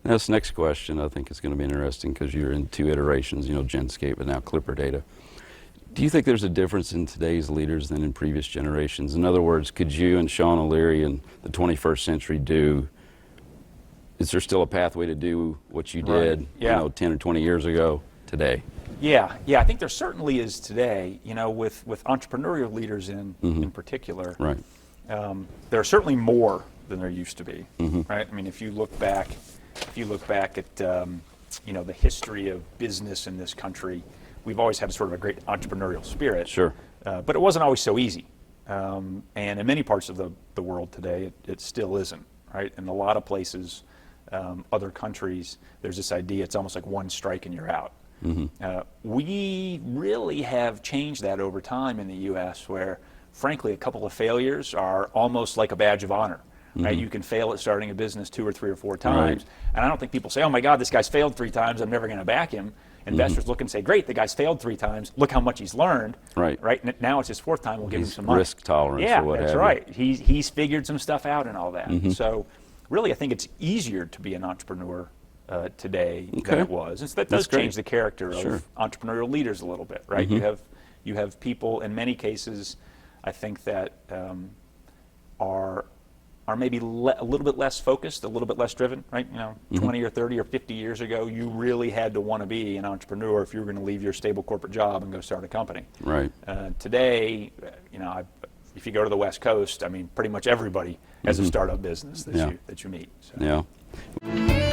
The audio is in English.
This next question I think is going to be interesting because you're in two iterations, Genscape and now Clipperdata. Do you think there's a difference in today's leaders than in previous generations? In other words, could you and Sean O'Leary in the 21st century is there still a pathway to do what you did, 10 or 20 years ago today? Yeah, I think there certainly is today, with entrepreneurial leaders in particular. Right. There are certainly more than there used to be, right? I mean, if you look back at, the history of business in this country, we've always had sort of a great entrepreneurial spirit. Sure. But it wasn't always so easy. And in many parts of the world today, it still isn't, right? In a lot of places, other countries, there's this idea, it's almost like one strike and you're out. We really have changed that over time in the U.S., where, frankly, a couple of failures are almost like a badge of honor. Right? You can fail at starting a business 2 or 3 or 4 times. Right. And I don't think people say, oh my God, this guy's failed 3 times, I'm never going to back him. Investors look and say, great, the guy's failed 3 times, look how much he's learned. Right. Now it's his 4th time, we'll give him some money. Risk tolerance or what have you. Yeah, that's right. He's figured some stuff out and all that. So really, I think it's easier to be an entrepreneur today than it was. And so that does change the character of entrepreneurial leaders a little bit, right? You have people, in many cases, I think that are maybe a little bit less focused, a little bit less driven, right? 20 or 30 or 50 years ago, you really had to want to be an entrepreneur if you were going to leave your stable corporate job and go start a company. Right. Today, if you go to the West Coast, I mean, pretty much everybody has a startup business that you meet. So. Yeah.